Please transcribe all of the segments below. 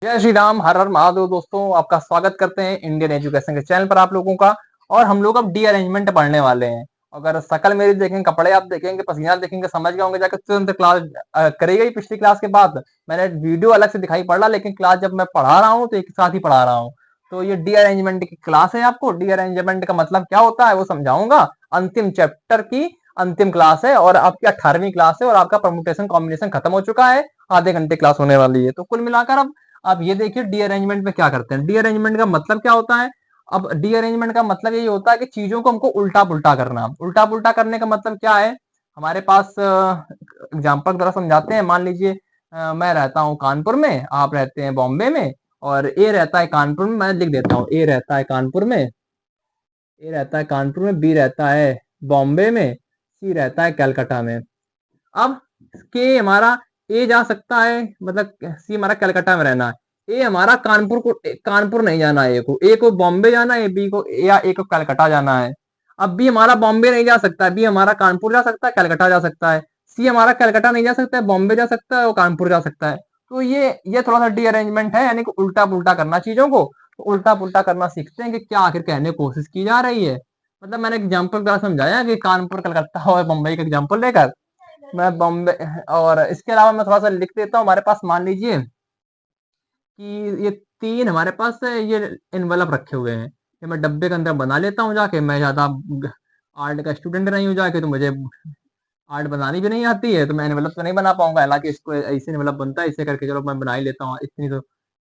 जय श्री राम, हर हर महादेव। दोस्तों, आपका स्वागत करते हैं इंडियन एजुकेशन के चैनल पर आप लोगों का। और हम लोग अब डी अरेंजमेंट पढ़ने वाले हैं। अगर शकल मेरी देखेंगे, कपड़े आप देखेंगे, पसीना देखेंगे, समझ गए होंगे जाकर तुरंत क्लास करेगा ही। पिछली क्लास के बाद मैंने वीडियो अलग से दिखाई पड़ रहा, लेकिन क्लास जब मैं पढ़ा रहा हूँ तो एक साथ ही पढ़ा रहा हूँ। तो ये डी अरेंजमेंट की क्लास है। आपको डी अरेंजमेंट का मतलब क्या होता है वो समझाऊंगा। अंतिम चैप्टर की अंतिम क्लास है और आपकी 18वीं क्लास है और आपका परमुटेशन कॉम्बिनेशन खत्म हो चुका है। आधे घंटे क्लास होने वाली है। तो कुल मिलाकर अब आप ये देखिए डी अरेंजमेंट में क्या करते हैं। डी अरेंजमेंट का मतलब क्या होता है। अब डी अरेंजमेंट का मतलब यही होता है कि चीजों को हमको उल्टा पुल्टा करना। उल्टा पुल्टा करने का मतलब क्या है। हमारे पास एग्जाम्पल द्वारा समझाते हैं। मान लीजिए मैं रहता हूँ कानपुर में, आप रहते हैं बॉम्बे में। और ए रहता है कानपुर में। मैं लिख देता हूँ ए रहता है कानपुर में, ए रहता है कानपुर में, बी रहता है बॉम्बे में, सी रहता है कलकत्ता में। अब के हमारा ए जा सकता है, मतलब सी हमारा कलकत्ता में रहना है। ए हमारा कानपुर नहीं जाना है। ए को बॉम्बे जाना है, बी को या ए को कलकत्ता जाना है। अब बी हमारा बॉम्बे नहीं जा सकता है, बी हमारा कानपुर जा सकता है, कलकत्ता जा सकता है। सी हमारा कलकत्ता नहीं जा सकता है, बॉम्बे जा सकता है और कानपुर जा सकता है। तो ये थोड़ा सा डी अरेंजमेंट है, यानी कि उल्टा पुल्टा करना चीजों को। तो उल्टा पुल्टा करना सीखते हैं कि क्या आखिर कहने की कोशिश की जा रही है। मतलब मैंने एग्जाम्पल द्वारा समझाया कि कानपुर कलकत्ता और बम्बई का एग्जाम्पल लेकर मैं बॉम्बे। और इसके अलावा मैं थोड़ा सा लिख देता हूँ। हमारे पास मान लीजिए कि ये तीन हमारे पास ये इन्वेलप रखे हुए हैं। ये मैं डब्बे के अंदर बना लेता हूँ जाके। मैं ज्यादा आर्ट का स्टूडेंट नहीं हूँ जाके, तो मुझे आर्ट बनानी भी नहीं आती है, तो मैं एनवेलप तो नहीं बना पाऊंगा। हालांकि इसको ऐसे एनवेलप बनता है, इसे करके चलो मैं बना ही लेता हूँ।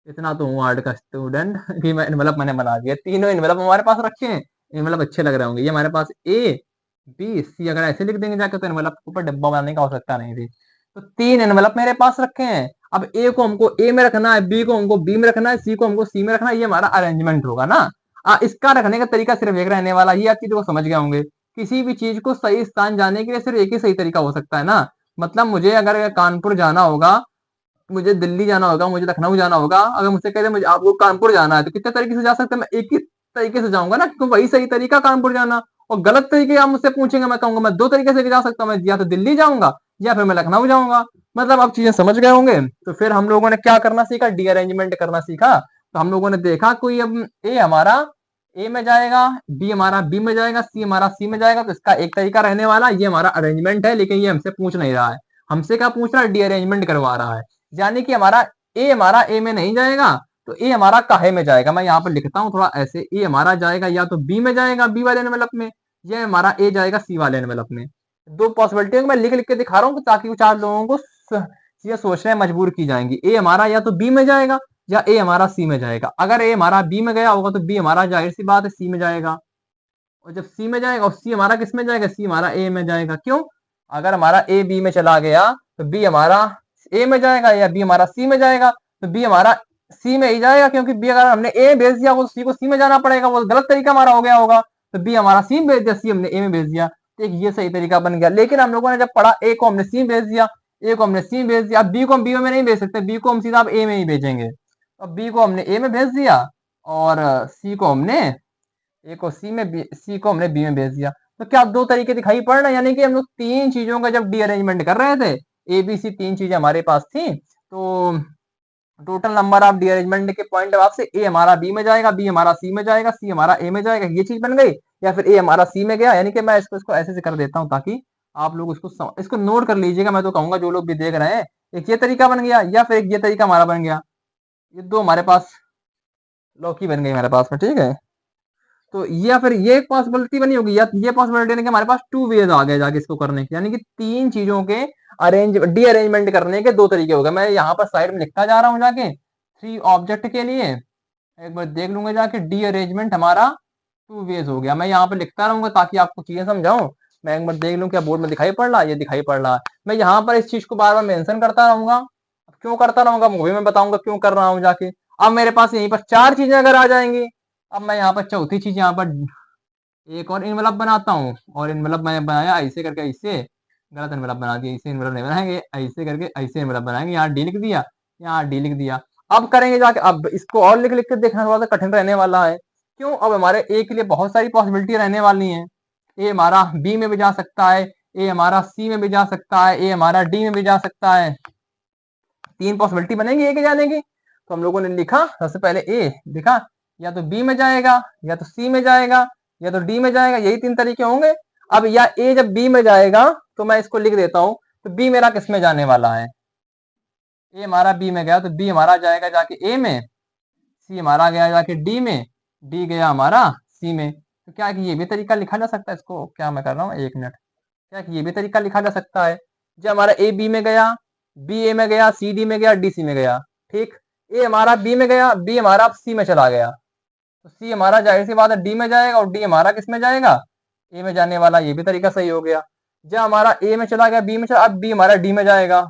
इतना तो हूँ आर्ट का स्टूडेंट कि मैं एनवेलप मैंने बना दिया। तीनों एनवेलप हमारे पास रखे हैं। एनवेलप अच्छे लग रहे होंगे। ये हमारे पास ए बी सी अगर ऐसे लिख देंगे जाके, तो एनवेलप के ऊपर डब्बा बनाने की आवश्यकता नहीं थी। तो तीन एनवेलप मेरे पास रखे हैं। अब ए को हमको ए में रखना है, बी को हमको बी में रखना है, सी को हमको सी में रखना है। ये हमारा अरेंजमेंट होगा ना। इसका रखने का तरीका सिर्फ एक रहने वाला, ये आप चीजों को समझ गए होंगे। किसी भी चीज को सही स्थान जाने के लिए सिर्फ एक ही सही तरीका हो सकता है ना। मतलब मुझे अगर कानपुर जाना होगा, मुझे दिल्ली जाना होगा, मुझे लखनऊ जाना होगा, अगर मुझसे कहते मुझे आपको कानपुर जाना है, तो कितने तरीके से जा सकते हैं। मैं एक ही तरीके से जाऊंगा ना, क्योंकि वही सही तरीका कानपुर जाना। और गलत तरीके आप मुझसे पूछेंगे, मैं कहूंगा मैं दो तरीके से जा सकता हूँ। मैं या तो दिल्ली जाऊंगा या फिर मैं लखनऊ जाऊंगा। मतलब आप चीजें समझ गए होंगे। तो फिर हम लोगों ने क्या करना सीखा, डी अरेंजमेंट करना सीखा। तो हम लोगों ने देखा कोई अब ए हमारा ए में जाएगा, बी हमारा बी में जाएगा, सी हमारा सी में जाएगा। तो इसका एक तरीका रहने वाला, ये हमारा अरेंजमेंट है। लेकिन ये हमसे पूछ नहीं रहा है। हमसे क्या पूछ रहा है, डी अरेंजमेंट करवा रहा है। यानी कि हमारा ए में नहीं जाएगा, तो ए हमारा काहे में जाएगा। मैं यहाँ पर लिखता हूँ थोड़ा ऐसे, ए हमारा जाएगा या तो बी में जाएगा, बी वाले एनवेलप में, या हमारा ए जाएगा सी वाले एनवेलप में। दो पॉसिबिलिटी मैं लिख लिख के दिखा रहा हूँ ताकि चार लोगों को चीजें सोचने में मजबूर की जाएंगी। ए हमारा या तो बी में जाएगा या ए हमारा सी में जाएगा। अगर ए हमारा बी में गया होगा तो बी हमारा जाहिर सी बात है सी में जाएगा। और जब सी में जाएगा, और सी हमारा किस में जाएगा, सी हमारा ए में जाएगा। क्यों, अगर हमारा ए बी में चला गया तो बी हमारा ए में जाएगा, या बी हमारा सी में जाएगा तो बी हमारा सी में ही जाएगा। क्योंकि बी अगर हमने ए भेज दिया वो सी को सी में जाना पड़ेगा, वो गलत तरीका हमारा हो गया होगा। तो बी हमारा सी में भेज दिया, सी हमने ए में भेज दिया, तो एक ये सही तरीका बन गया। लेकिन हम लोगों ने जब पढ़ा, ए को हमने सी में भेज दिया, ए को हमने सी में भेज दिया। अब बी को हम बी में नहीं भेज सकते, बी को हम सीधा अब ए में ही भेजेंगे। अब बी को हमने ए में भेज दिया और सी को हमने ए को सी में, सी को हमने बी में भेज दिया। तो क्या दो तरीके दिखाई पड़ रहे हैं। यानी कि हम लोग तीन चीजों का जब डी अरेंजमेंट कर रहे थे, ए बी सी तीन चीजें हमारे पास थी। तो total number of D arrangement के पॉइंट ऑफ से ए हमारा बी में जाएगा, बी हमारा सी में जाएगा, सी हमारा ए में जाएगा, ये चीज बन गई। या फिर ए हमारा सी में गया। यानी कि मैं इसको इसको ऐसे से कर देता हूँ ताकि आप लोग इसको नोट कर लीजिएगा। मैं तो कहूंगा जो लोग भी देख रहे हैं, एक ये तरीका बन गया या फिर एक ये तरीका हमारा बन गया। ये दो हमारे पास लौकी बन गई हमारे पास में, ठीक है। तो या फिर ये एक पॉसिबिलिटी बनी होगी, या ये पॉसिबिलिटी नहीं कि हमारे पास टू वेज आ गए जाके इसको करने के। यानी कि तीन चीजों के डी अरेंजमेंट करने के दो तरीके हो गए। मैं यहाँ पर साइड में लिखता जा रहा हूँ जाके, थ्री ऑब्जेक्ट के लिए एक बार देख लूंगा जाके, डी अरेंजमेंट हमारा टू वेज हो गया। मैं यहाँ पर लिखता रहूंगा ताकि आपको चीजें समझाऊं। मैं एक बार देख लूं क्या बोर्ड में दिखाई पड़ रहा है, ये दिखाई पड़ रहा है। मैं यहाँ पर इस चीज को बार बार मेंशन करता रहूंगा। क्यों करता रहूंगा वो भी मैं बताऊंगा क्यों कर रहा हूँ जाके। अब मेरे पास यहीं पर चार चीजें अगर आ जाएंगी, अब मैं यहाँ पर चौथी चीज यहाँ पर एक और इनवलप बनाता हूँ। और इनवलप मैंने बनाया ऐसे करके, ऐसे गलत इनवलप बना दिया, ऐसे इनवलप नहीं बनाएंगे, ऐसे करके ऐसे इनवलप बनाएंगे। यहाँ डी लिख दिया, यहाँ डी लिख दिया। अब करेंगे जाके, अब इसको और लिख लिख के देखना थोड़ा सा कठिन रहने वाला है। क्यों, अब हमारे ए के लिए बहुत सारी पॉसिबिलिटी रहने वाली है। ए हमारा बी में भी जा सकता है, ए हमारा सी में भी जा सकता है, ए हमारा डी में भी जा सकता है। तीन पॉसिबिलिटी बनेगी ए के जाने की। तो हम लोगों ने लिखा सबसे पहले ए देखा, या तो बी में जाएगा, या तो सी में जाएगा, या तो डी में जाएगा, यही 3 तरीके होंगे। अब या ए जब बी में जाएगा तो मैं इसको लिख देता हूं, तो बी मेरा किस में जाने वाला है, ए हमारा बी में गया तो बी हमारा जाएगा जाके ए में, सी हमारा गया जाके डी में, डी गया हमारा सी में। तो क्या है कि ये भी तरीका लिखा जा सकता है, इसको क्या मैं कर रहा हूँ 1 मिनट, क्या है कि ये भी तरीका लिखा जा सकता है। जब हमारा ए बी में गया, बी ए में गया, सी डी में गया, डी सी में गया, ठीक। ए हमारा बी में गया, बी हमारा सी में चला गया, तो सी हमारा जाहिर सी बात है डी में जाएगा, और डी हमारा किस में जाएगा, ए में जाने वाला, ये भी तरीका सही हो गया। जब हमारा ए में चला गया, बी में चला, अब बी हमारा डी में जाएगा,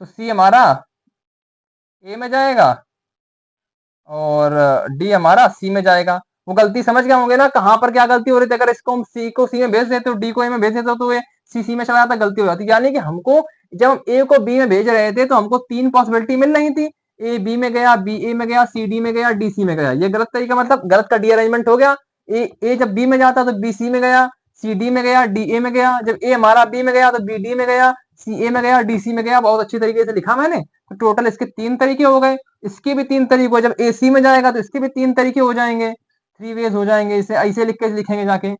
तो सी हमारा ए में जाएगा, और डी हमारा सी में जाएगा। वो गलती समझ गए होंगे ना कहाँ पर क्या गलती हो रही थी, अगर इसको हम सी को सी में भेज देते हो, डी को ए में भेज देते हो, तो ये सी में चला जाता, गलती हो जाती। यानी कि हमको जब हम ए को बी में भेज रहे थे तो हमको 3 पॉसिबिलिटी मिल रही थी, ए बी में गया, बी ए में गया, सी डी में गया, डी सी में गया। ये गलत तरीका, मतलब गलत का डी अरेंजमेंट हो गया। ए जब बी में जाता तो बी सी में गया, सी डी में गया, डी ए में गया। जब ए हमारा बी में गया तो बी डी में गया, सी ए में गया, डी सी में गया। बहुत अच्छी तरीके से लिखा मैंने। तो टोटल इसके 3 तरीके हो गए, इसके भी 3 तरीके। जब ए सी में जाएगा तो इसके भी 3 तरीके हो जाएंगे, 3 वेज हो जाएंगे। इसे ऐसे लिख के लिखेंगे जाके,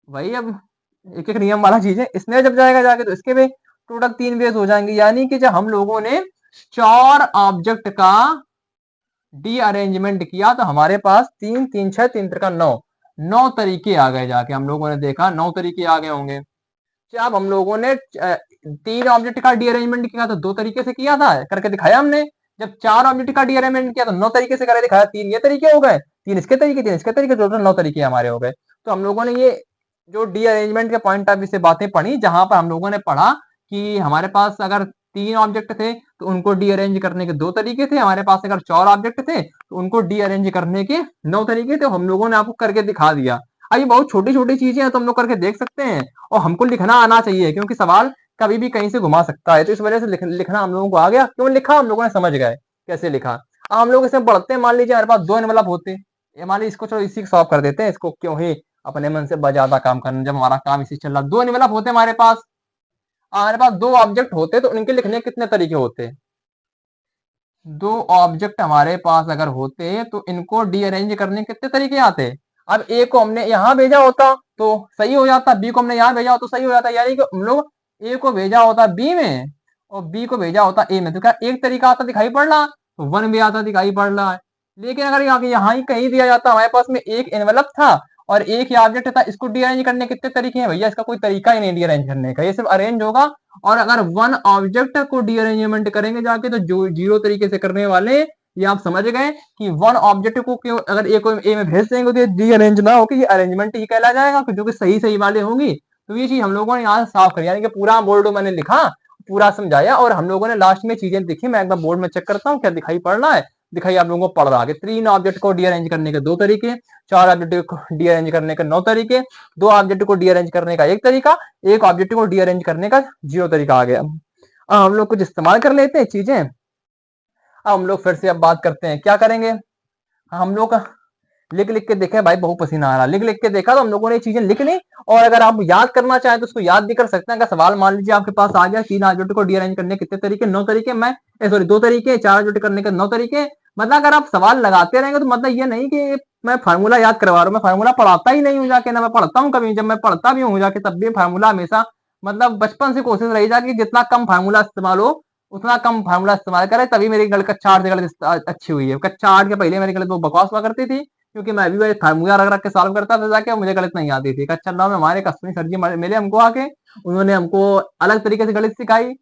वही अब एक एक नियम वाला चीज है। इसमें जब जाएगा जाके तो इसके भी टोटल 3 वेज हो जाएंगे। यानी कि जब हम लोगों ने 4 ऑब्जेक्ट का डी अरेंजमेंट किया तो हमारे पास 3 3 6 3 का 9 तरीके आ गए। जाके हम लोगों ने देखा 9 तरीके आ गए होंगे। जब हम लोगों ने 3 ऑब्जेक्ट का डी अरेंजमेंट किया तो 2 तरीके से किया था, करके दिखाया हमने। जब 4 ऑब्जेक्ट का डी अरेंजमेंट किया तो 9 तरीके से करके दिखाया। 3 ये तरीके हो गए, 3 इसके तरीके, 3 इसके तरीके, टोटल 9 तरीके हमारे हो गए। तो हम लोगों ने ये जो डी अरेंजमेंट के पॉइंट ऑफ व्यू से बातें पढ़ी, जहां पर हम लोगों ने पढ़ा कि हमारे पास अगर 3 ऑब्जेक्ट थे तो उनको डी अरेंज करने के 2 तरीके थे, हमारे पास अगर 4 ऑब्जेक्ट थे तो उनको डी अरेंज करने के 9 तरीके थे। हम लोगों ने आपको करके दिखा दिया। ये बहुत छोटी छोटी चीजें हैं तो हम लोग करके देख सकते हैं, और हमको लिखना आना चाहिए, क्योंकि सवाल कभी भी कहीं से घुमा सकता है। तो इस वजह से लिखना हम लोगों को आ गया। क्यों लिखा, हम लोगों ने समझ गए कैसे लिखा। अब हम लोग इसे पढ़ते हैं, मान लीजिए हमारे पास 2 एनवलप होते, मान लीजिए इसको चलो इसी को सॉल्व कर देते हैं, इसको क्यों ही अपने मन से ज्यादा काम करना, जब हमारा काम इसी चल रहा। 2 एनवलप होते हमारे पास, 2 ऑब्जेक्ट होते तो उनके लिखने के कितने तरीके होते। 2 ऑब्जेक्ट हमारे पास अगर होते तो इनको डी अरेंज करने के कितने तरीके आते। अब ए को हमने यहाँ भेजा होता तो सही हो जाता, बी को हमने यहाँ भेजा होता तो सही हो जाता। यानी कि हम लोग ए को भेजा होता बी में और बी को भेजा होता ए में, तो क्या एक तरीका आता दिखाई पड़ रहा, तो 1 भी आता दिखाई पड़ रहा है। लेकिन अगर यहाँ ही कहीं दिया जाता, हमारे पास में एक एनवेलप था और एक ही ऑब्जेक्ट था, इसको डी अरेंज करने के कितने तरीके हैं भैया, इसका कोई तरीका ही नहीं डी अरेंज करने का, ये सिर्फ अरेंज होगा। और अगर 1 ऑब्जेक्ट को डी अरेंजमेंट करेंगे जाके तो जो 0 तरीके से करने वाले, ये आप समझ गए कि 1 ऑब्जेक्ट को क्यों अगर ए को ए में भेज देंगे तो डी अरेंज ना होकर ये अरेंजमेंट ही कहला जाएगा, जो कि सही सही वाले होंगी। तो ये चीज हम लोगों ने यहाँ साफ करी, यानी कि पूरा बोर्ड मैंने लिखा, पूरा समझाया, और हम लोगों ने लास्ट में चीजें दिखी। मैं एक बार बोर्ड में चेक करता हूँ क्या दिखाई पड़ रहा है। दिखाई आप लोगों को पड़ रहा है। 3 ऑब्जेक्ट को डी अरेंज करने के 2 तरीके, 4 ऑब्जेक्ट को डी अरेंज करने के 9 तरीके, 2 ऑब्जेक्ट को डी अरेंज करने का 1 तरीका, 1 ऑब्जेक्ट को डी अरेंज करने का 0 तरीका आ गया। अब हम लोग कुछ इस्तेमाल कर लेते हैं चीजें। अब हम लोग फिर से अब बात करते हैं, क्या करेंगे हम लोग, लिख लिख के देखे भाई, बहुत पसीना आ रहा, लिख लिख के देखा तो हम लोगों ने चीजें लिख ली। और अगर आप याद करना चाहें तो उसको याद भी कर सकते हैं। अगर सवाल मान लीजिए आपके पास आ गया 3 ऑब्जेक्ट को डी अरेंज करने के कितने तरीके, 9 तरीके, मैं सॉरी 2 तरीके, 4 ऑब्जेक्ट करने के 9 तरीके। मतलब अगर आप सवाल लगाते रहेंगे तो मतलब ये नहीं कि मैं फार्मूला याद करवा रहा हूँ, मैं फार्मूला पढ़ाता ही नहीं हूँ जाके, ना मैं पढ़ता हूँ कभी। जब मैं पढ़ता भी हूँ जाके तब भी फार्मूला हमेशा, मतलब बचपन से कोशिश रही जाके जितना कम फार्मूला इस्तेमाल हो उतना कम फार्मूला इस्तेमाल करे, तभी मेरी गलत कच्चा आर्ट से गलत अच्छी हुई है। कच्चा आर्ट के पहले मेरी गलत वो बकवास हुआ करती थी, क्योंकि मैं भी फार्मूला रख रख के सॉल्व करता था जाके, मुझे गलत नहीं आती थी। कच्चा में हमारे कश्मीरी सर जी मिले हमको आके, उन्होंने हमको अलग तरीके से गणित सिखाई,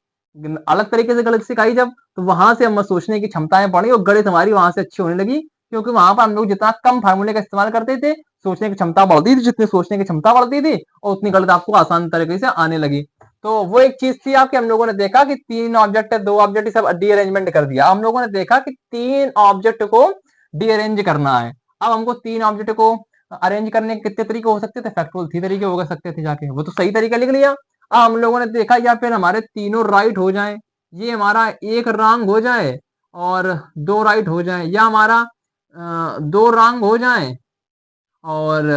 अलग तरीके से गणित सिखाई जब, तो वहां से हम सोचने की क्षमताएं बढ़ी और गणित हमारी वहां से अच्छी होने लगी। क्योंकि वहां पर हम लोग जितना कम फार्मूले का इस्तेमाल करते थे, सोचने की क्षमता बढ़ती थी, जितनी सोचने की क्षमता बढ़ती थी और उतनी गणित आपको आसान तरीके से आने लगी। तो वो एक चीज थी आपके, हम लोगों ने देखा कि 3 ऑब्जेक्ट है, 2 ऑब्जेक्ट सब डी अरेंजमेंट कर दिया। हम लोगों ने देखा कि 3 ऑब्जेक्ट को डी अरेंज करना है। अब हमको 3 ऑब्जेक्ट को अरेंज करने के कितने तरीके हो सकते थे, फैक्टोरियल 3 तरीके हो सकते थे जाके, वो तो सही तरीका लिख लिया। अब हम लोगों ने देखा या फिर हमारे तीनों राइट हो जाए, ये हमारा एक रॉन्ग हो जाए और 2 राइट हो जाए, या हमारा 2 रॉन्ग हो जाए और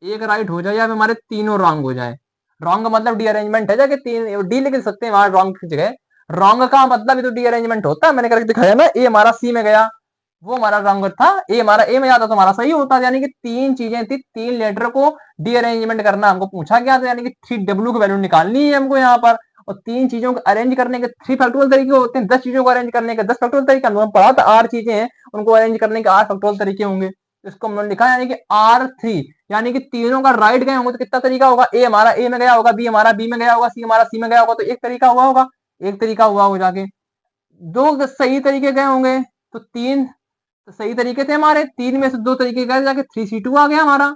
1 राइट हो जाए, या फिर हमारे तीनों रॉन्ग हो जाए। रॉन्ग का मतलब डी अरेंजमेंट है जाके 3 डी लिख सकते हैं वहां रॉन्ग की जगह। रॉन्ग का मतलब ही तो डी अरेंजमेंट होता है, मैंने करके दिखाया ना। ए हमारा सी में गया, वो हमारा रॉन्ग था, ए हमारा ए में जाता तो हमारा सही होता। यानी कि तीन चीजें थी, तीन लेटर को डी अरेंजमेंट करना हमको पूछा गया था, यानी कि 3W की वैल्यू निकालनी है हमको यहाँ पर। और तीन चीजों को अरेंज करने के 3 फैक्टोरियल तरीके होते हैं, 10 चीजों को अरेंज करने के 10 फैक्टोरियल तरीके। हमने पढ़ा था 8 चीजें हैं, उनको अरेंज करने के 8 फैक्टोरियल तरीके होंगे। इसको हमने लिखा यानी कि R3, यानी कि तीनों का राइट गए होंगे तो कितना तरीका होगा, ए हमारा ए में गया होगा, बी हमारा बी में गया होगा, सी हमारा सी में गया होगा, तो एक तरीका हुआ होगा, एक तरीका हुआ हो जाके। दो सही तरीके गए होंगे तो तीन तो सही तरीके थे हमारे, तीन में से दो तरीके गए जाके 3C2 आ गया हमारा।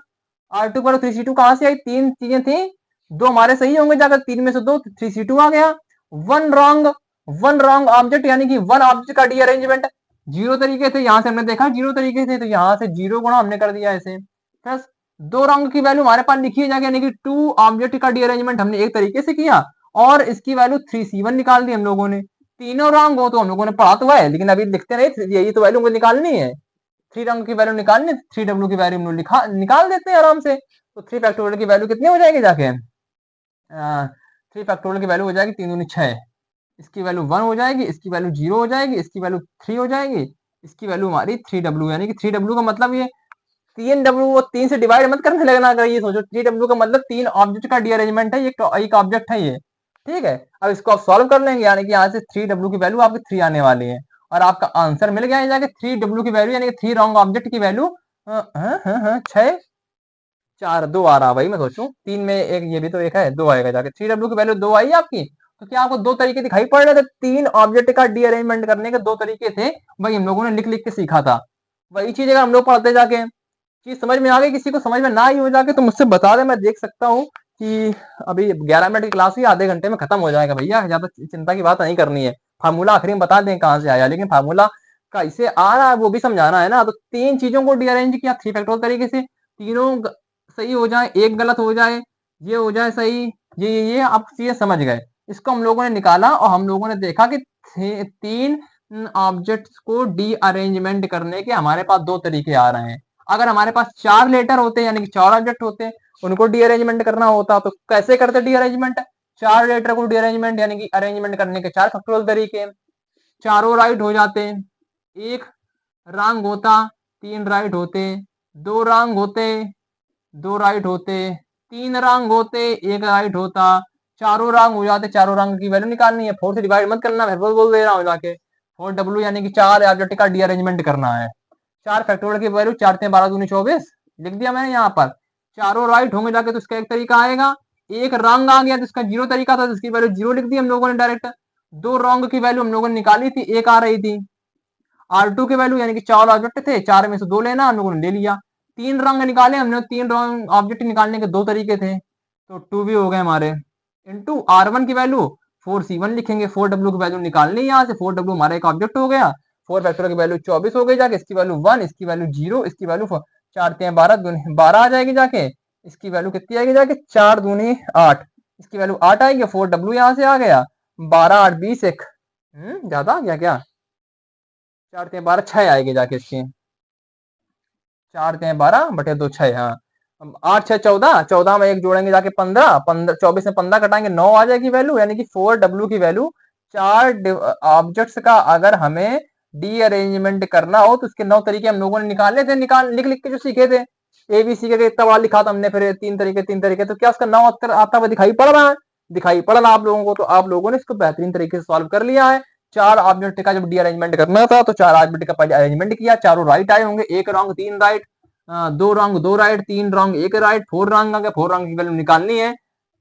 R2 पर 3C2 कहां से आई, तीन चीजें थी, दो हमारे सही होंगे जाकर, तीन में से दो 3C2 आ गया। One wrong, one wrong object, यानी कि वन ऑब्जेक्ट का डी अरेंजमेंट। जीरो तरीके थे, यहां से हमने देखा जीरो तरीके थे, तो यहां से जीरो गुणा हमने कर दिया ऐसे। प्लस दो रॉन्ग की वैल्यू हमारे पास लिखी है जाके, यानी कि टू ऑब्जेक्ट का डी अरेंजमेंट हमने एक तरीके से किया, और इसकी वैल्यू 3C1 निकाल दी हम लोगों ने। तीनों रॉन्ग हो तो हम लोगों ने पढ़ा तो है, लेकिन अभी लिखते नहीं, यही तो वैल्यू निकालनी है, 3 की वैल्यू निकालनी, 3W की वैल्यू हम लोग निकाल देते हैं आराम से। तो 3 फैक्टोरियल की वैल्यू कितनी हो जाएगी जाके, 3 फैक्टोरियल की वैल्यू हो जाएगी 3 दूनी 6, इसकी वैल्यू 1 हो जाएगी, इसकी वैल्यू 0 हो जाएगी, इसकी वैल्यू 3 हो जाएगी, इसकी वैल्यू हमारी 3W, यानी कि 3W का मतलब ये 3W, वो 3 से डिवाइड मत करने लगना, अगर ये सोचो 3W का मतलब 3 ऑब्जेक्ट का डी अरेंजमेंट है, ये एक ऑब्जेक्ट है ये, ठीक है। अब इसको आप सॉल्व कर लेंगे, यानी कि यहाँ से 3W की वैल्यू आपकी 3 आने वाली है, और आपका आंसर मिल गया है जाके 3W की वैल्यू, यानी कि 3 रॉन्ग ऑब्जेक्ट की वैल्यू 6 4 2 आ रहा, वही मैं सोचूं, 3 में एक ये भी तो एक है, 2 आएगा जाके, 3W की वैल्यू 2 आई आपकी। तो क्या आपको दो तरीके दिखाई पड़ रहे थे, तीन ऑब्जेक्ट का डी अरेंजमेंट करने के दो तरीके थे, वही हम लोगों ने लिख लिख के सीखा था। वही चीज अगर हम लोग पढ़ते जाके चीज समझ में आ गई, किसी को समझ में ना आई हो जाके तो मुझसे बता दे, मैं देख सकता हूँ कि अभी 11 मिनट की क्लास ही आधे घंटे में खत्म हो जाएगा भैया, ज्यादा चिंता की बात नहीं करनी है। फार्मूला आखिरी में बता दें कहाँ से आया, लेकिन फार्मूला कैसे आ रहा है वो भी समझाना है ना। तो तीन चीजों को रीअरेंज किया 3 फैक्टोरियल तरीके से, तीनों सही हो जाए, एक गलत हो जाए, ये हो जाए सही, ये आप चीजें समझ गए। इसको हम लोगों ने निकाला और हम लोगों ने देखा कि तीन ऑब्जेक्ट्स को डी अरेंजमेंट करने के हमारे पास दो तरीके आ रहे हैं। अगर हमारे पास 4 लेटर होते, यानी कि 4 ऑब्जेक्ट होते, उनको डी अरेंजमेंट करना होता तो कैसे करते डी अरेंजमेंट, 4 लेटर को डी अरेंजमेंट यानी कि अरेंजमेंट करने के 4 फैक्टोरियल तरीके, चारों राइट हो जाते, एक रॉन्ग होता, 3 राइट होते, दो रॉन्ग होते, 2 राइट होते, 3 रॉन्ग होते, एक राइट होता, चारों रॉन्ग हो जाते, चारों रॉन्ग की वैल्यू निकालनी है, 4 से डिवाइड मत करना, मैं बोल दे रहा हूँ जाके, 4W यानी कि 4 ऑब्जेक्ट का डी अरेंजमेंट करना है। 4 फैक्टोरियल की वैल्यू 4 × 12 = 24 लिख दिया मैंने यहाँ पर। चारों राइट होंगे जाके तो इसका एक तरीका आएगा, एक रॉन्ग आ गया तो इसका 0 तरीका था, जिसकी वैल्यू 0 लिख दी हम लोगों ने डायरेक्ट। दो रॉन्ग की वैल्यू हम लोगों ने निकाली थी, एक आ रही थी। R2 की वैल्यू यानी कि 4 ऑब्जेक्ट थे, 4 में से 2 लेना हम लोगों ने ले लिया। 3 रॉन्ग निकाले हमने, 3 रॉन्ग ऑब्जेक्ट निकालने के 2 तरीके थे, तो 2 भी हो गए हमारे। इंटू R1 की वैल्यू 4C1 लिखेंगे, 4W की वैल्यू निकालनी है यहाँ से, 4W हमारा एक ऑब्जेक्ट हो गया, 4 फैक्टोरियल की वैल्यू 24 हो गई जाके, इसकी वैल्यू 1, इसकी वैल्यू 0, इसकी वैल्यू 4 × 12 आ जाएगी जाके, इसकी वैल्यू कितनी आएगी जाके 4 दूनी 8, इसकी वैल्यू 8 आएगी, 4W यहाँ से आ गया, 12 8 20 एक ज्यादा आ गया क्या, 4 × 12 6 आएगी जाके इसकी, 4 × 12 बटे 2 6, हाँ 8 6 14, 14 में एक जोड़ेंगे जाके 15, 15 24 में 15 घटाएंगे 9 आ जाएगी वैल्यू, यानी कि 4W की वैल्यू, 4 ऑब्जेक्ट्स का अगर हमें डी अरेंजमेंट करना हो तो उसके 9 तरीके हम लोगों ने निकाले थे, निकाल लिख लिख के जो सीखे थे, ABC के इतना बार लिखा था हमने, फिर 3 तरीके, तो क्या उसका 9 उत्तर आता हुआ दिखाई पड़ रहा है, दिखाई पड़ रहा आप लोगों को, तो आप लोगों ने इसको बेहतरीन तरीके से सॉल्व कर लिया है। 4 ऑब्जेक्ट का जब डी अरेंजमेंट करना था तो 4 ऑब्जेक्ट का पहले अरेंजमेंट किया, चारों राइट आए होंगे, एक wrong 3 right, 2 wrong 2 right, 3 wrong 1 right, 4 wrong आ गया, 4 रॉन्ग की वैल्यू निकालनी है,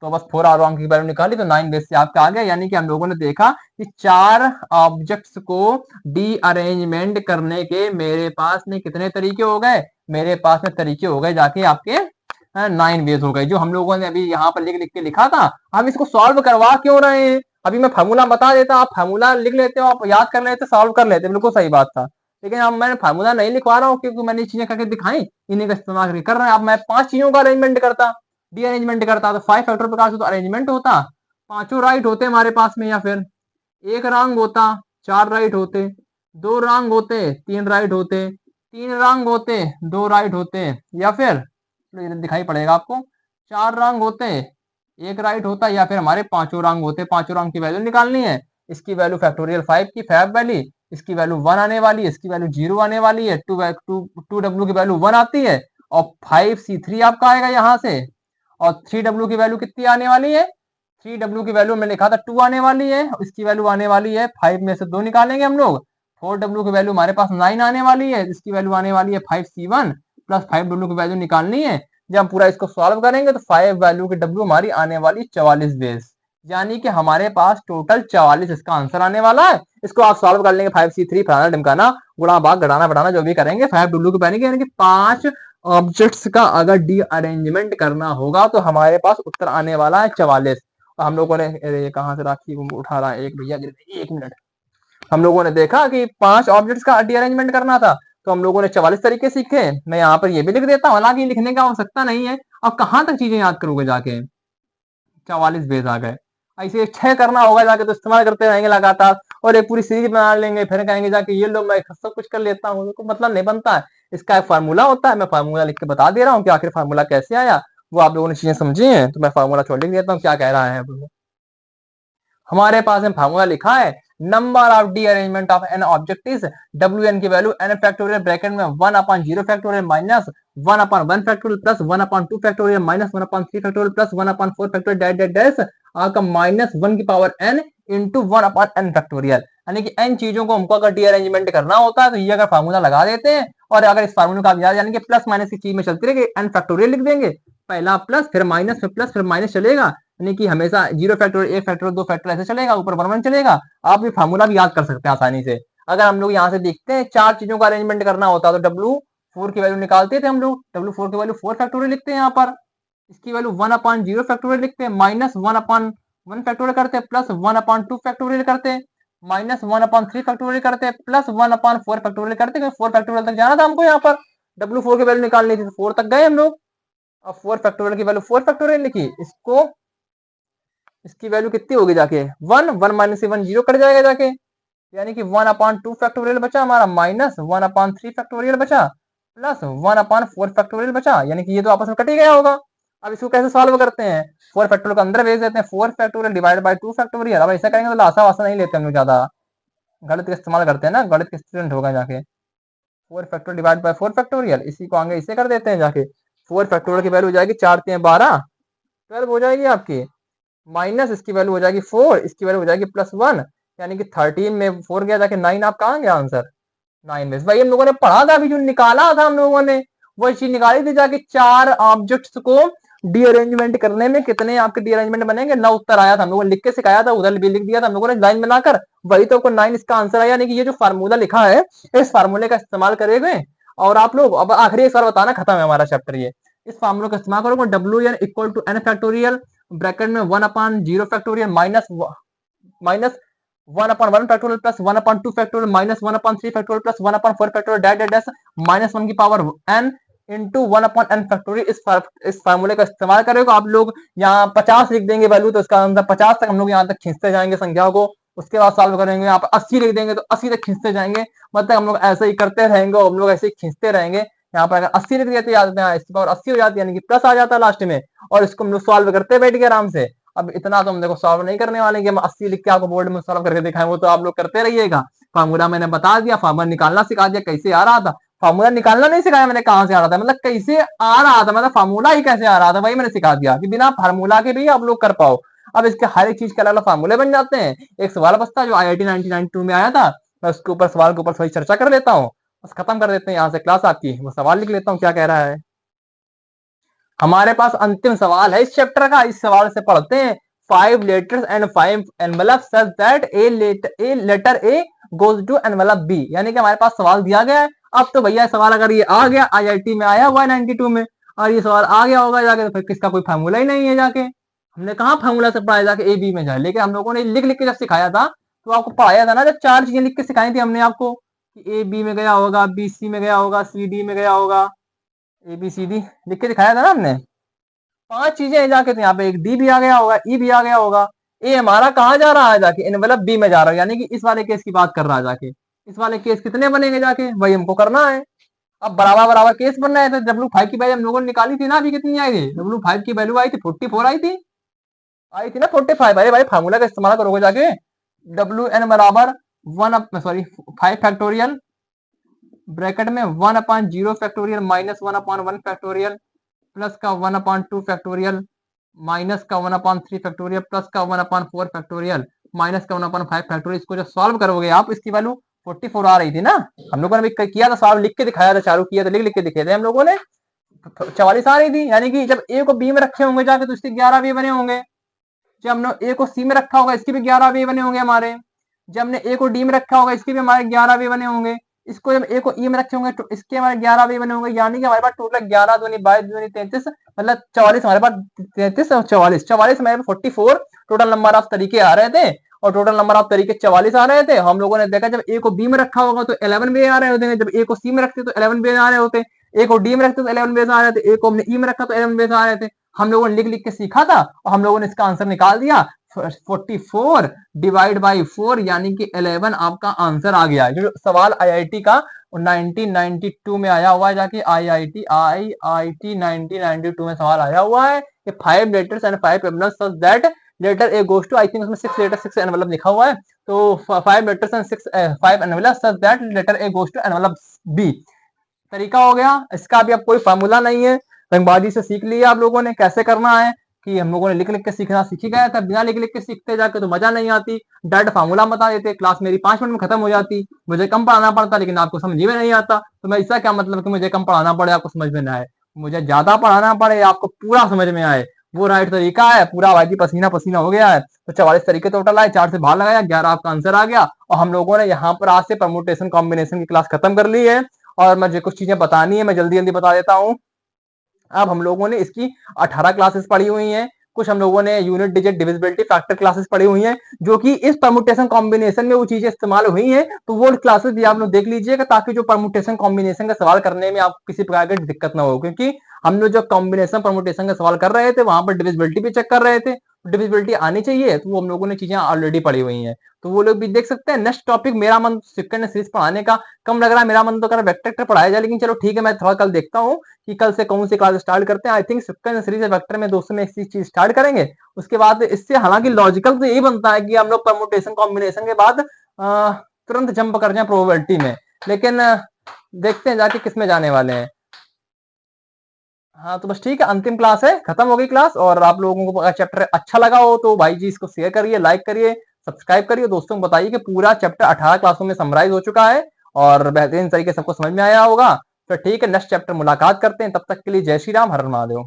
तो बस 4 रॉन्ग की वैल्यू निकाली तो 9 बेस से आपका आ गया। यानी कि हम लोगों ने देखा कि 4 ऑब्जेक्ट्स को डी अरेंजमेंट करने के मेरे पास में कितने तरीके हो गए, मेरे पास में तरीके हो गए जाके आपके 9 वेज हो गए, जो हम लोगों ने अभी यहाँ पर लिख लिख के लिखा था। हम इसको सॉल्व करवा क्यों रहे हैं, अभी मैं फार्मूला बता देता, आप फार्मूला लिख लेते हो, आप याद कर लेते, सॉल्व कर लेते, बिल्कुल सही बात था। लेकिन अब मैंने फार्मूला नहीं लिखवा रहा हूँ, क्योंकि मैंने चीजें करके दिखाई, इन्हीं का इस्तेमाल कर रहे हैं। अब मैं 5 चीजों का अरेंजमेंट करता, डी अरेंजमेंट करता, तो 5 फैक्टर प्रकार से तो अरेंजमेंट होता, पांचों राइट होते हमारे पास में, या फिर एक रॉन्ग होता, 4 राइट होते, 2 रॉन्ग होते, 3 राइट होते, 3 रॉन्ग होते, 2 राइट होते, या फिर दिखाई पड़ेगा आपको, 4 रॉन्ग होते, एक राइट होता, या फिर हमारे पांचों रॉन्ग होते, पांचों रॉन्ग की वैल्यू निकालनी है, इसकी वैल्यू फैक्टोरियल 5 की 5 वैल्यू, इसकी वैल्यू 1 आने वाली है, इसकी वैल्यू 0 आने वाली है, 2w की वैल्यू 1 आती है और 5c3 आपका आएगा यहाँ से, और 3w की वैल्यू कितनी आने वाली है, 3w की वैल्यू में लिखा था 2 आने वाली है, इसकी वैल्यू आने वाली है 5 में से 2 निकालेंगे हम लोग, 4w की वैल्यू हमारे पास 9 आने वाली है, इसकी वैल्यू आने वाली है 5c1 प्लस 5w की वैल्यू निकालनी है। जब हम पूरा इसको सॉल्व करेंगे तो 5 वैल्यू की w हमारी आने वाली 44 बेस, यानी कि हमारे पास टोटल 44 इसका आंसर आने वाला है। इसको आप सॉल्व कर लेंगे 5c3 फलाना ढिमकाना गुणा भाग घटाना बढ़ाना जो भी करेंगे 5w की बनेगी, यानी कि 5 ऑब्जेक्ट्स का अगर डी अरेंजमेंट करना होगा तो हमारे पास उत्तर आने वाला है 44। हम लोगों ने कहां से राखी उठा रहा है एक भैया, एक मिनट, हम लोगों ने देखा कि 5 ऑब्जेक्ट्स का डी अरेंजमेंट करना था तो हम लोगों ने 44 तरीके सीखे। मैं यहाँ पर ये भी लिख देता हूँ, हालांकि लिखने की आवश्यकता नहीं है, अब कहां तक चीजें याद करोगे जाके, 44 बेस आ गए। ऐसे 6 करना होगा जाके तो इस्तेमाल करते रहेंगे लगातार, और एक पूरी सीरीज बना लेंगे, फिर कहेंगे जाके ये लो मैं सब कुछ कर लेता हूँ, तो मतलब नहीं बनता है। इसका एक फार्मूला होता है, मैं फार्मूला लिख के बता दे रहा हूँ कि आखिर फार्मूला कैसे आया, वो आप लोगों ने चीजें समझी हैं, तो मैं फार्मूला छोड़ लिख देता हूँ क्या कह रहा है। हमारे पास में फार्मूला लिखा है, number of D arrangement of an object is wn की वैल्यू n फैक्टोरियल ब्रैकेट में 1 upon 0 factorial minus 1 upon 1 factorial plus 1 upon 2 factorial minus 1 upon 3 factorial plus 1 upon 4 factorial dash dash dash आपका minus 1 की power n into 1 upon n factorial, यानी कि n चीजों को हमको अगर डी अरेंजमेंट करना होता है तो ये अगर फार्मूला लगा देते हैं, और अगर इस फार्मूले का आप याद, यानी कि प्लस माइनस की चीज में चलती रहेगी, n फैक्टोरियल लिख देंगे, पहला प्लस फिर माइनस फिर प्लस फिर माइनस चलेगा, यानी कि हमेशा 0 फैक्टोरियल 1 फैक्टोरियल 2 फैक्टोरियल ऐसे चलेगा, ऊपर 1 1 चलेगा। आप ये फार्मूला भी याद कर सकते हैं आसानी से। अगर हम लोग यहाँ से देखते हैं 4 चीजों का अरेंजमेंट करना होता है तो W4 की वैल्यू निकालते थे हम लोग, W4 की वैल्यू 4 फैक्टोरियल लिखते हैं यहाँ पर, इसकी वैल्यू 1 अपॉन 0 फैक्टोरियल लिखते हैं, माइनस 1 अपॉन 1 फैक्टोरियल करते हैं, प्लस 1 अपॉन 2 फैक्टोरियल करते हैं, माइनस 1 अपॉन 3 फैक्टोरियल करते हैं, प्लस 1 अपॉन 4 फैक्टोरियल करते हैं, 4 फैक्टोरियल तक जाना था हमको यहाँ पर, W4 की वैल्यू निकालनी थी, 4 तक गए हम लोग। अब 4 फैक्टोरियल की वैल्यू 4 फैक्टोरियल लिखी, इसको इसकी वैल्यू कितनी होगी जाके 1 1 माइनस 1 0 कट जाएगा जाके, यानी कि 1 अपॉन 2 फैक्टोरियल बचा हमारा, माइनस 1 अपॉन 3 फैक्टोरियल बचा, प्लस 1 अपॉन 4 फैक्टोरियल बचा, यानी कि ये तो आपस में कट ही गया होगा। अब इसको कैसे सॉल्व करते हैं, 4 फैक्टोरियल को अंदर भेज देते हैं, 4 फैक्टोरियल डिवाइड बाय 2 फैक्टोरियल। अब ऐसा करेंगे तो लासा वासा नहीं लेते हम लोग, ज्यादा गणित का इस्तेमाल करते हैं ना, गणित के स्टूडेंट होगा जाके। 4 फैक्टोरियल डिवाइड बाय 4 फैक्टोरियल, इसी को आगे इसे कर देते हैं जाके, 4 फैक्टोरियल की वैल्यू हो जाएगी 4 3 12 12 हो जाएगी आपकी, माइनस इसकी वैल्यू हो जाएगी 4, इसकी वैल्यू हो जाएगी प्लस 1, यानी कि 13 में 4 गया जाके 9, आप कहाँ गया आंसर 9 में। भाई हम लोगों ने पढ़ा था अभी, जो निकाला था हम लोगों ने वो चीज निकाली थी जाके, 4 ऑब्जेक्ट्स को डी अरेंजमेंट करने में कितने आपके डी अरेंजमेंट बनेंगे, 9 उत्तर आया था, हम लोगों ने लिख के सिखाया था, उधर भी लिख दिया था हम लोगों ने लाइन बनाकर, वही तो आपको 9 इसका आंसर आया। यानी कि ये जो फार्मूला लिखा है इस फार्मूले का इस्तेमाल करेंगे, और आप लोग अब आखिरी एक सवाल बताना, खत्म है हमारा चैप्टर ये। इस फार्मूले का इस्तेमाल करोगे, W N equal to N factorial bracket में 1 upon 0 factorial minus 1 upon 1 factorial plus 1 upon 2 factorial minus 1 upon 3 factorial plus 1 upon 4 factorial dash dash dash minus 1 की power n into 1 upon n factorial. इस फार्मूले का इस्तेमाल करेगा आप लोग, यहाँ 50 लिख देंगे वैल्यू, तो इसका आंसर 50 तक हम लोग यहाँ तक खींचते जाएंगे संख्या को, उसके बाद सॉल्व करेंगे। यहाँ पर 80 लिख देंगे तो 80 तक खींचते जाएंगे, मतलब हम लोग ऐसे ही करते रहेंगे, हम लोग ऐसे ही खींचते रहेंगे। यहाँ पर अगर 80 लिख देते याद इसकी पावर 80 हो जाती है, यानी कि प्लस आ जाता है लास्ट में, और इसको हम लोग सॉल्व करते बैठ गए आराम से। अब इतना तो हम देखो सॉल्व नहीं करने वाले कि हम 80 लिख के आपको बोर्ड में सॉल्व करके दिखाएं, वो तो आप लोग करते रहिएगा। फार्मूला मैंने बता दिया, फार्मूला निकालना सिखा दिया, कैसे आ रहा था, फार्मूला निकालना नहीं सिखाया मैंने, कहां से आ रहा था, मतलब कैसे आ रहा था, मतलब फार्मूला ही कैसे आ रहा था वही मैंने सिखा दिया, कि बिना फार्मूला के भी आप लोग कर पाओ। अब इसके हर एक चीज के अलग अलग फार्मूले बन जाते हैं। एक सवाल बचता है जो IIT 1992 में आया था, मैं उसके ऊपर सवाल के ऊपर थोड़ी चर्चा कर लेता हूँ, बस खत्म कर देते हैं यहाँ से क्लास आपकी। वो सवाल लिख लेता हूँ क्या कह रहा है। हमारे पास अंतिम सवाल है इस चैप्टर का, इस सवाल से पढ़ते हैं, 5 letters and 5 envelopes such that a letter A goes to envelope B। यानी कि हमारे पास सवाल दिया गया है। अब तो भैया सवाल अगर ये आ गया, IIT में आया हुआ 92 में, और ये सवाल आ गया होगा जाके, तो फिर किसका कोई फार्मूला ही नहीं है जाके, हमने कहा फार्मूला से पढ़ाया जाके A B में जाए, लेकिन हम लोगों ने लिख लिख के जब सिखाया था तो आपको पढ़ाया था ना, जब 4 चीजें लिख के सिखाई थी हमने आपको, कि A B में गया होगा, B C में गया होगा, C D में गया होगा, ABCD लिख के दिखाया था ना हमने। 5 चीजें हैं जाके, तो यहाँ पे एक डी भी आ गया होगा, ई भी आ गया होगा, ए हमारा कहाँ जा रहा है जाके, एनवेलप बी में जा रहा है, यानी कि इस वाले केस की बात कर रहा है जाके। इस वाले केस कितने बनेंगे जाके, वही हमको करना है। अब बराबर बराबर केस बन रहे हैं, तो W5 की वैल्यू हम लोगों ने निकाली थी ना, अभी कितनी आई थी, W5 की वैल्यू आई थी 44 आई थी ना 45। अरे भाई फार्मूला का इस्तेमाल करोगे जाके, Wn बराबर 5 फैक्टोरियल ब्रैकेट में 1/0 फैक्टोरियल माइनस 1/1 फैक्टोरियल प्लस का 1/2 फैक्टोरियल माइनस का 1/3 फैक्टोरियल प्लस का 1/4 फैक्टोरियल माइनस का 1/5 फैक्टोरियल। इसको जब सॉल्व करोगे आप, इसकी वैल्यू 44 आ रही थी ना, हम लोगों ने भी किया था सॉल्व, लिख के दिखाया था, चालू किया था, लिख के दिखे थे हम लोगों ने। 44 आ रही थी, यानी कि जब ए को बी में रखे होंगे जाके तो इसके 11 बी बने होंगे। जब हमने ए को सी में रखा होगा इसके भी 11 बी बने होंगे हमारे। जब हमने ए को डी में रखा होगा इसके भी हमारे 11 बी बने होंगे। इसको जब ए को ई में रखे होंगे तो इसके हमारे 11 बी बने होंगे, यानी कि हमारे पास टोटल 11 दूनी 22 दूनी 33, मतलब 44 हमारे पास, 33 और 44 हमारे 44 टोटल नंबर ऑफ तरीके आ रहे थे, और टोटल नंबर ऑफ तरीके 44 आ रहे थे। हम लोगों ने देखा जब ए को बी में रखा होगा तो 11 बे आ रहे होते हैं, जब ए को सी में रखते तो 11 बे आ रहे होते, ए को डी में रखते तो 11 बेस आ रहे थे, ए को हमने ई में रखा तो 11 बेस आ रहे थे। हम लोगों ने लिख लिख के सीखा था और हम लोगों ने इसका आंसर निकाल दिया। 44 डिवाइड बाई 4 यानी कि 11 आपका आंसर आ गया। जो सवाल आईआईटी का 1992 में आया हुआ है, जाके आईआईटी 1992 में सवाल आया हुआ है कि 5 letters and 5 emblems such that letter A goes to, I think उसमें 6 लेटर 6 एनवेलप लिखा हुआ है, तो 5 letters and 5 envelope such that letter A goes to envelope B. तरीका हो गया इसका, भी अब कोई फार्मूला नहीं है, रंगबाजी से सीख लिया आप लोगों ने कैसे करना है, कि हम लोगों ने लिख लिख के सीखना सीख ही गया था। बिना लिख लिख के सीखते जाके तो मजा नहीं आती, डायरेक्ट फार्मूला बता देते, क्लास मेरी 5 मिनट में खत्म हो जाती, मुझे कम पढ़ाना पड़ता, लेकिन आपको समझ में नहीं आता। तो मैं इसका क्या मतलब कि मुझे कम पढ़ाना पड़े आपको समझ में ना आए, मुझे ज्यादा पढ़ाना पड़े आपको पूरा समझ में आए, वो राइट तरीका है। पूरा भाई पसीना पसीना हो गया है। तो 44 तरीके टोटल आए, 4 से बाहर लगाया, 11 आपका आंसर आ गया। और हम लोगों ने यहाँ पर आज से परमुटेशन कॉम्बिनेशन की क्लास खत्म कर ली है, और मुझे कुछ चीजें बतानी है, मैं जल्दी जल्दी बता देता हूँ। अब हम लोगों ने इसकी 18 क्लासेस पढ़ी हुई हैं, कुछ हम लोगों ने unit digit divisibility factor classes पढ़ी हुई हैं, जो कि इस परमुटेशन कॉम्बिनेशन में वो चीजें इस्तेमाल हुई हैं, तो वो क्लासेस भी आप लोग देख लीजिएगा, ताकि जो परमुटेशन कॉम्बिनेशन का सवाल करने में आपको किसी प्रकार की दिक्कत ना हो। क्योंकि हम लोग जो कॉम्बिनेशन परमुटेशन का सवाल कर रहे थे वहां पर डिविजिबिलिटी भी चेक कर रहे थे, डिविजिबिलिटी आनी चाहिए, तो वो हम लोगों ने चीजें ऑलरेडी पढ़ी हुई हैं, तो वो लोग भी देख सकते हैं। नेक्स्ट टॉपिक मेरा मन सेकंड सीरीज पढ़ाने का कम लग रहा है, मेरा मन तो कर वेक्टर पढ़ाया जाए, लेकिन चलो ठीक है, मैं थोड़ा कल देखता हूँ कि कल से कौन सी क्लास स्टार्ट करते हैं। I think second series vector में दोस्तों में एक चीज स्टार्ट करेंगे, उसके बाद इससे हालांकि लॉजिकल तो यही बनता है कि हम लोग परमुटेशन कॉम्बिनेशन के बाद तुरंत जंप कर जाए प्रोबेबिलिटी में, लेकिन देखते हैं जाके किस में जाने वाले हैं। हाँ तो बस ठीक है, अंतिम क्लास है, खत्म हो गई क्लास। और आप लोगों को अगर चैप्टर अच्छा लगा हो तो भाई जी इसको शेयर करिए, लाइक करिए, सब्सक्राइब करिए, दोस्तों को बताइए कि पूरा चैप्टर 18 क्लासों में समराइज हो चुका है और बेहतरीन तरीके से सबको समझ में आया होगा। तो ठीक है, नेक्स्ट चैप्टर मुलाकात करते हैं, तब तक के लिए जय श्री राम, हर हर महादेव।